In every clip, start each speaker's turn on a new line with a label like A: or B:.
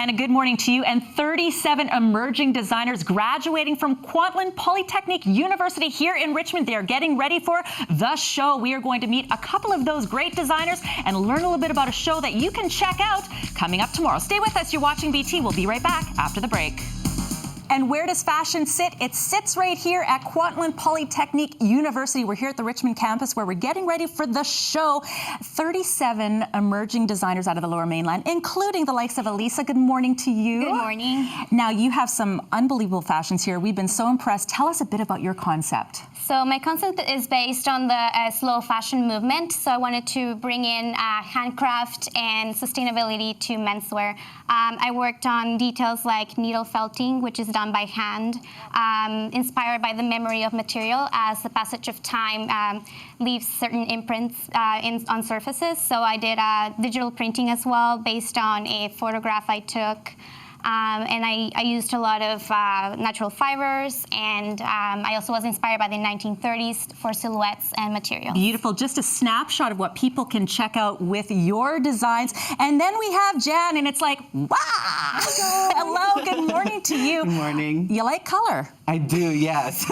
A: And a good morning to you. And 37 emerging designers graduating from Kwantlen Polytechnic University here in Richmond. They are getting ready for the show. We are going to meet a couple of those great designers and learn a little bit about a show that you can check out coming up tomorrow. Stay with us. You're watching BT. We'll be right back after the break. And where does fashion sit? It sits right here at Kwantlen Polytechnic University. We're here at the Richmond campus where we're getting ready for the show. 37 emerging designers out of the Lower Mainland, including the likes of Elisa. Good morning to you.
B: Good morning.
A: Now, you have some unbelievable fashions here. We've been so impressed. Tell us a bit about your concept.
B: So my concept is based on the slow fashion movement. So I wanted to bring in handcraft and sustainability to menswear. I worked on details like needle felting, which is done by hand, inspired by the memory of material as the passage of time leaves certain imprints on surfaces. So I did digital printing as well, based on a photograph I took. And I used a lot of natural fibers, and I also was inspired by the 1930s for silhouettes and materials.
A: Beautiful. Just a snapshot of what people can check out with your designs. And then we have Jan, and it's like, wow! Hello, good morning to you.
C: Good morning.
A: You like color?
C: I do, yes.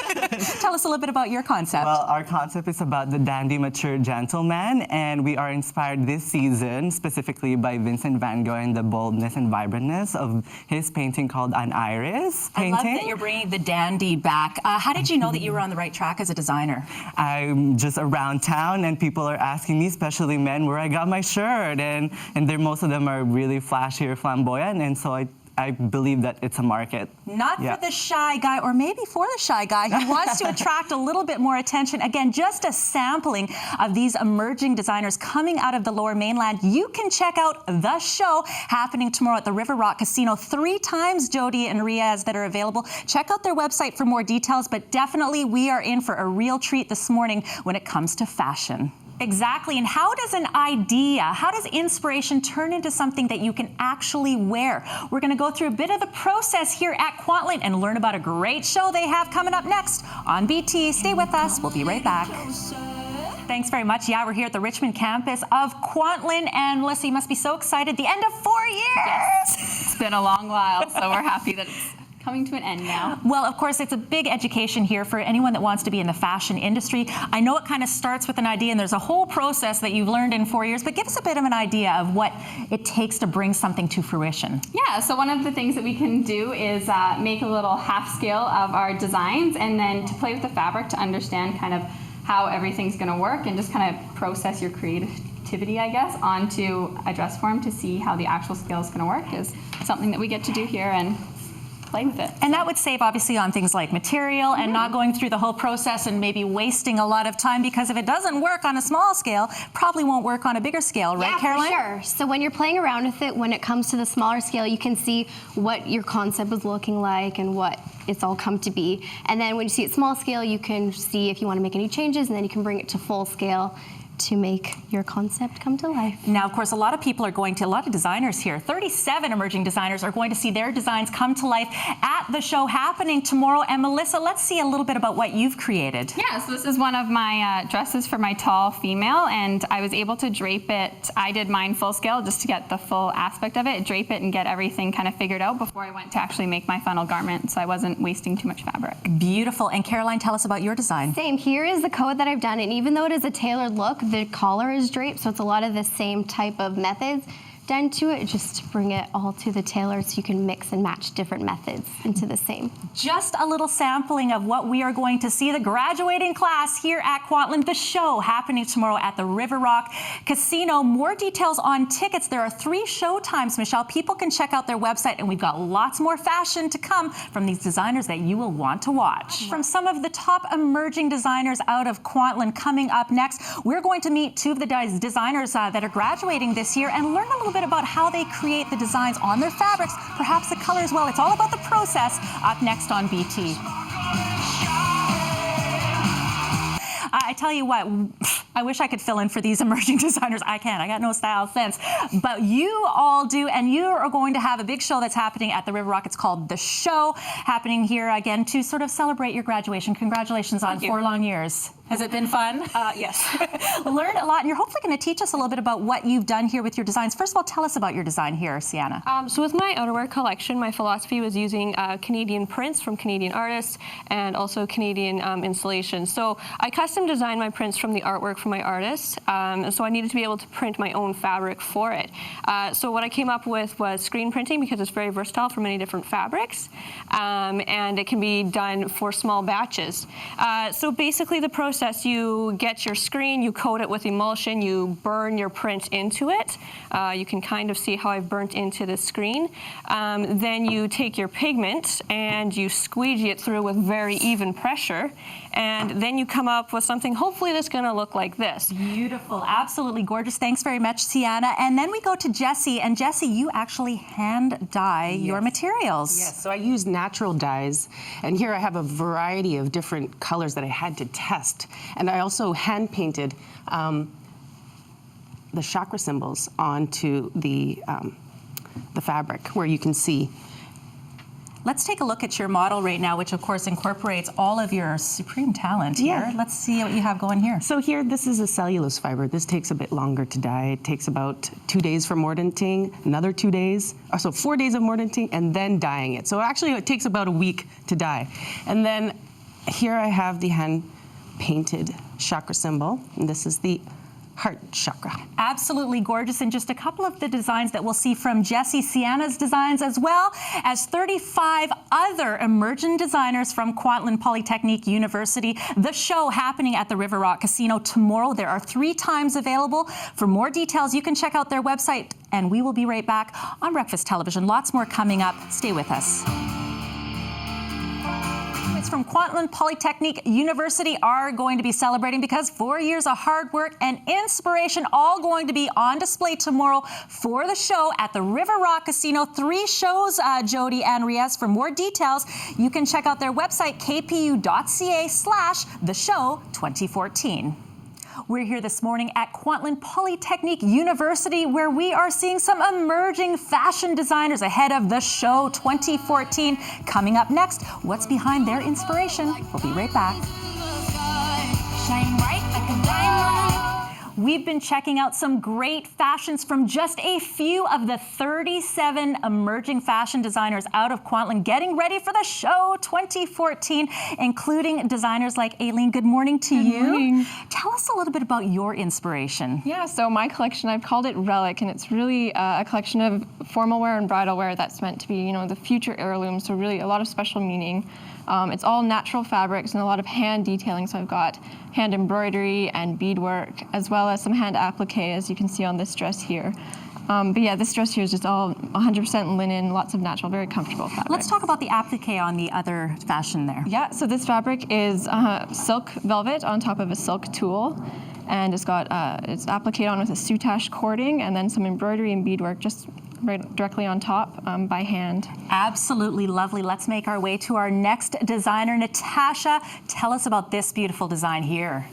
A: Tell us a little bit about your concept.
C: Well, our concept is about the dandy, mature gentleman, and we are inspired this season specifically by Vincent Van Gogh and the boldness and vibrantness of his painting called An Iris painting.
A: I love that you're bringing the dandy back. How did you know that you were on the right track as a designer?
C: I'm just around town and people are asking me, especially men, where I got my shirt, and most of them are really flashy or flamboyant, and so I believe that it's a market.
A: Not for the shy guy, or maybe for the shy guy who wants to attract a little bit more attention. Again, just a sampling of these emerging designers coming out of the Lower Mainland. You can check out the show happening tomorrow at the River Rock Casino. 3 times Jody and Riaz that are available. Check out their website for more details, but definitely we are in for a real treat this morning when it comes to fashion. Exactly, and how does an idea, how does inspiration turn into something that you can actually wear? We're going to go through a bit of the process here at Kwantlen and learn about a great show they have coming up next on BT. Stay with us, we'll be right back. Thanks very much. Yeah, we're here at the Richmond campus of Kwantlen, and Melissa, you must be so excited. The end of 4 years!
D: Yes, it's been a long while, so we're happy that it's coming to an end now.
A: Well, of course, it's a big education here for anyone that wants to be in the fashion industry. I know it kind of starts with an idea, and there's a whole process that you've learned in 4 years, but give us a bit of an idea of what it takes to bring something to fruition.
D: Yeah, so one of the things that we can do is make a little half scale of our designs, and then to play with the fabric to understand kind of how everything's going to work, and just kind of process your creativity, I guess, onto a dress form to see how the actual scale is going to work is something that we get to do here and play with it.
A: And that would save obviously on things like material and not going through the whole process and maybe wasting a lot of time, because if it doesn't work on a small scale, probably won't work on a bigger scale, right, Caroline?
B: Yeah, for sure. So when you're playing around with it, when it comes to the smaller scale, you can see what your concept is looking like and what it's all come to be. And then when you see it small scale, you can see if you want to make any changes, and then you can bring it to full scale to make your concept come to life.
A: Now, of course, a lot of designers here, 37 emerging designers are going to see their designs come to life at the show happening tomorrow. And Melissa, let's see a little bit about what you've created.
D: Yeah, so this is one of my dresses for my tall female, and I was able to drape it. I did mine full scale just to get the full aspect of it, drape it and get everything kind of figured out before I went to actually make my final garment, so I wasn't wasting too much fabric. Beautiful.
A: And Caroline, tell us about your design.
B: Same. Here is the code that I've done, and even though it is a tailored look, the collar is draped, so it's a lot of the same type of methods done to it, just to bring it all to the tailor so you can mix and match different methods into the same.
A: Just a little sampling of what we are going to see, the graduating class here at Kwantlen, the show happening tomorrow at the River Rock Casino. More details on tickets. There are 3 show times, Michelle. People can check out their website, and we've got lots more fashion to come from these designers that you will want to watch. From some of the top emerging designers out of Kwantlen coming up next, we're going to meet 2 of the designers that are graduating this year and learn a little bit about how they create the designs on their fabrics, perhaps the color as well. It's all about the process up next on BT. I tell you what, I wish I could fill in for these emerging designers. I can't. I got no style sense. But you all do, and you are going to have a big show that's happening at the River Rock. It's called The Show, happening here again to sort of celebrate your graduation. Congratulations on 4 long years. Has it been fun?
E: Yes.
A: Learned a lot, and you're hopefully going to teach us a little bit about what you've done here with your designs. First of all, tell us about your design here, Sienna.
E: So with my outerwear collection, my philosophy was using Canadian prints from Canadian artists and also Canadian installation. So I custom designed my prints from the artwork from my artists, and so I needed to be able to print my own fabric for it. So what I came up with was screen printing, because it's very versatile for many different fabrics, and it can be done for small batches. So basically the process, you get your screen, you coat it with emulsion, you burn your print into it. You can kind of see how I've burnt into the screen. Then you take your pigment and you squeegee it through with very even pressure, and then you come up with something hopefully that's going to look like this.
A: Beautiful, absolutely gorgeous. Thanks very much, Sienna. And then we go to Jessie, and Jessie, you actually hand dye your materials.
F: Yes, so I use natural dyes, and here I have a variety of different colors that I had to test. And I also hand painted the chakra symbols onto the fabric, where you can see.
A: Let's take a look at your model right now, which of course incorporates all of your supreme talent here.
F: Yeah.
A: Let's see what you have going here.
F: So here, this is a cellulose fiber. This takes a bit longer to dye. It takes about 2 days for mordanting, another 2 days, so 4 days of mordanting, and then dyeing it. So actually it takes about a week to dye. And then here I have the hand-painted chakra symbol, and this is the heart chakra.
A: Absolutely gorgeous, and just a couple of the designs that we'll see from Jessie, Sienna's designs, as well as 35 other emerging designers from Kwantlen Polytechnique University. The show happening at the River Rock Casino tomorrow. There are 3 times available. For more details, you can check out their website, and we will be right back on Breakfast Television. Lots more coming up. Stay with us. From Kwantlen Polytechnique University are going to be celebrating, because 4 years of hard work and inspiration all going to be on display tomorrow for the show at the River Rock Casino. 3 shows, Jody and Riaz. For more details, you can check out their website, kpu.ca/theshow2014. We're here this morning at Kwantlen Polytechnique University, where we are seeing some emerging fashion designers ahead of the show 2014. Coming up next, what's behind their inspiration? We'll be right back. We've been checking out some great fashions from just a few of the 37 emerging fashion designers out of Kwantlen, getting ready for the show 2014, including designers like Aileen. Good morning to you.
G: Good morning.
A: Tell us a little bit about your inspiration.
G: Yeah, so my collection, I've called it Relic, and it's really a collection of formal wear and bridal wear that's meant to be, you know, the future heirloom, so really a lot of special meaning. It's all natural fabrics and a lot of hand detailing, so I've got hand embroidery and beadwork, as well as some hand applique, as you can see on this dress here. But yeah, this dress here is just all 100% linen, lots of natural, very comfortable fabric.
A: Let's talk about the applique on the other fashion there.
G: Yeah, so this fabric is silk velvet on top of a silk tulle, and it's got it's appliqued on with a soutache cording, and then some embroidery and beadwork just right directly on top by hand.
A: Absolutely lovely. Let's make our way to our next designer. Natasha, tell us about this beautiful design here.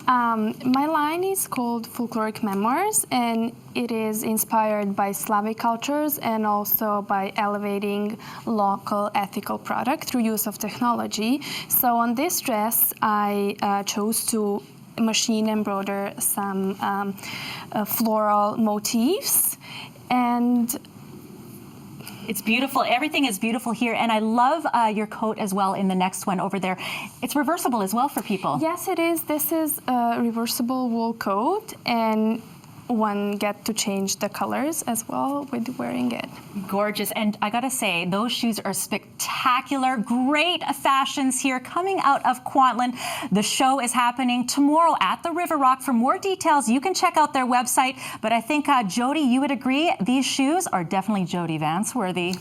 H: My line is called Folkloric Memoirs, and it is inspired by Slavic cultures and also by elevating local ethical product through use of technology. So on this dress, I chose to machine embroider some floral motifs. And
A: it's beautiful. Everything is beautiful here. And I love your coat as well in the next one over there. It's reversible as well for people.
H: Yes, it is. This is a reversible wool coat, and one get to change the colors as well with wearing it.
A: Gorgeous. And I gotta say, those shoes are spectacular. Great fashions here coming out of Kwantlen. The show is happening tomorrow at the River Rock. For more details, you can check out their website. But I think, Jody, you would agree, these shoes are definitely Jody Vance worthy.